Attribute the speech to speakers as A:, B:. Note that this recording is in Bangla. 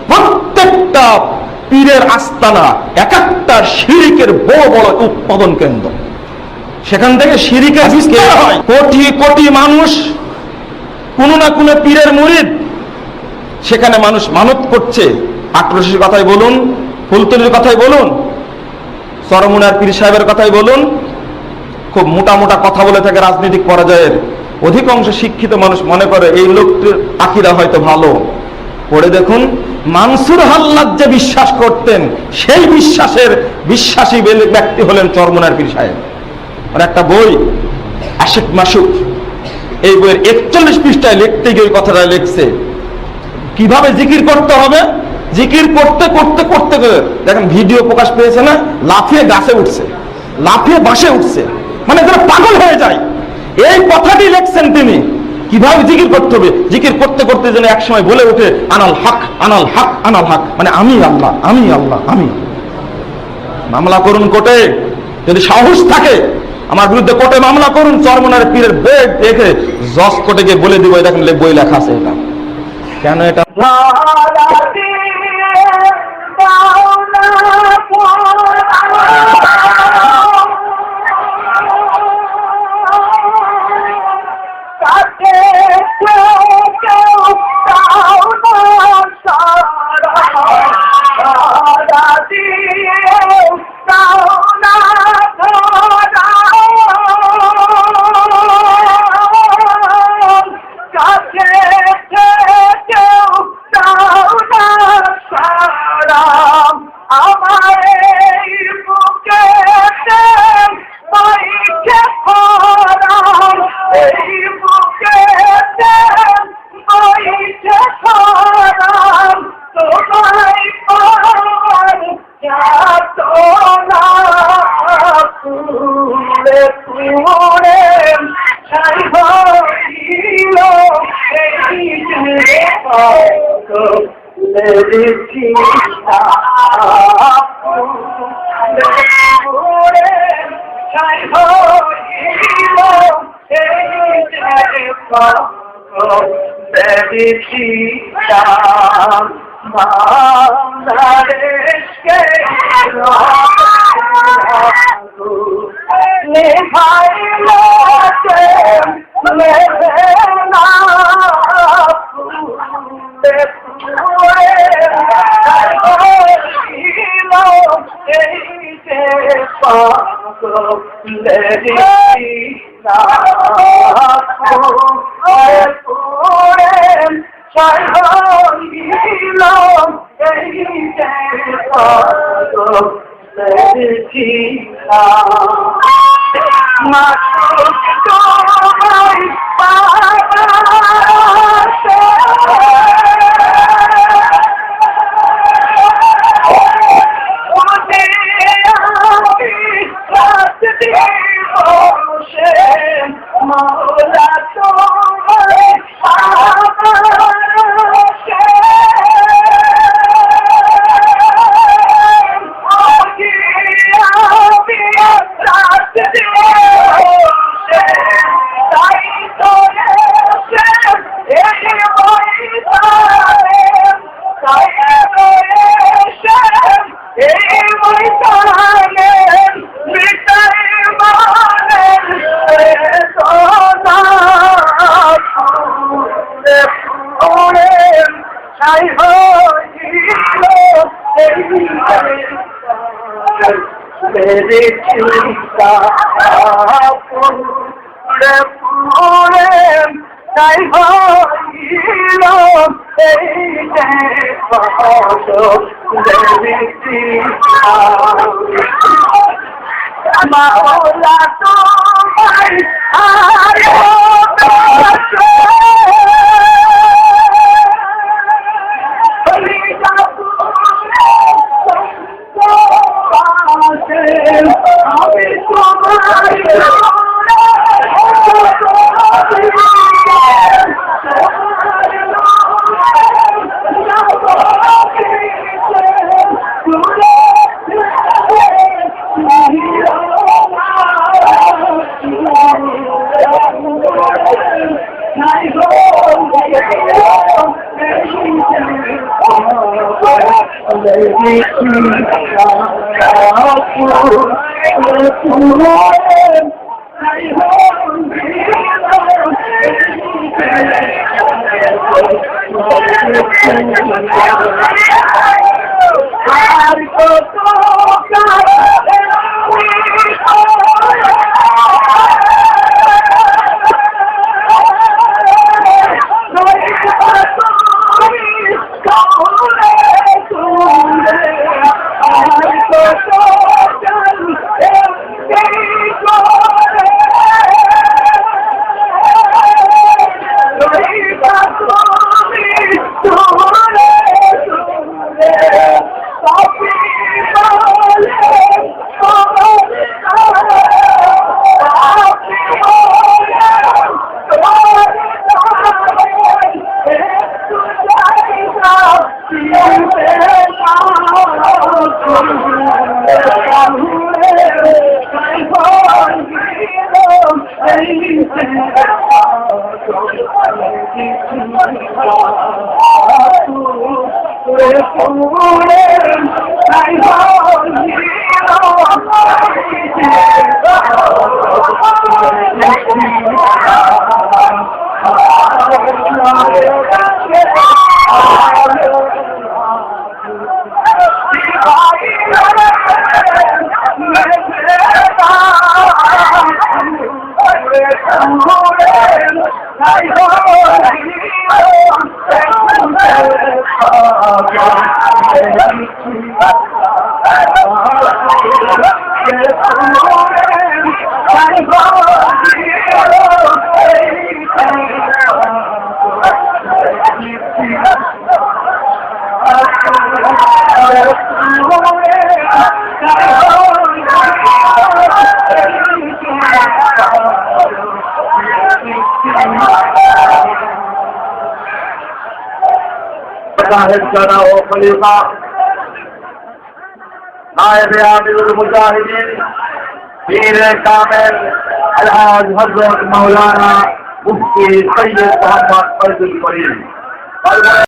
A: প্রত্যেকটা পীরের আস্তানা এক একটা শিরিকের বড় বড় উৎপাদন কেন্দ্র। সেখান থেকে শিরিকের বিস্তার হয়। কোটি কোটি মানুষ কোনো না কোনো পীরের মুরিদ, সেখানে মানুষ মানত করছে। আক্রোশের কথাই বলুন, ফুলতলির কথাই বলুন, চরমুনার পীর সাহেবের কথাই বলুন, খুব মোটা মোটা কথা বলে থাকে রাজনৈতিক পরাজয়ের। অধিকাংশ শিক্ষিত মানুষ মনে করে এই লোকটির আকিদা হয়তো ভালো। পড়ে দেখুন, মানসুর হাল্লাদ যে বিশ্বাস করতেন সেই বিশ্বাসের বিশ্বাসী ব্যক্তি হলেন চরমুনার পীর সাহেব। আর একটা বই আশিক মাসুক, এই বইয়ের 41 পৃষ্ঠায় লিখতে গিয়ে ওই কথাটা লিখছে কিভাবে জিকির করতে হবে। জিকির করতে করতে করতে দেখেন ভিডিও প্রকাশ পেয়েছে না, লাফিয়ে গাছে উঠছে, লাফিয়ে বাসে উঠছে, মানে যারা পাগল হয়ে যায়। এই কথাটি লিখছেন তিনি, কিভাবে জিকির করতে হবে। জিকির করতে করতে যেন এক সময় বলে ওঠে আনাল হক আনাল হক আনাল হক, মানে আমি আল্লাহ আমি আল্লাহ আমি। মামলা করুন কোর্টে, যদি সাহস থাকে আমার বিরুদ্ধে কোর্টে মামলা করুন। চরমুনার পীরের বই দেখে জজ কোর্টে গিয়ে বলে দিব দেখেন বই লেখা আছে এটা কেন এটা।
B: I go. खलीफा नायब आमिरुल मुजाहिदीन पीर कामिल अलहाज हजरत मौलाना मुफ्ती सैयद मोहम्मद फैजुल करीम।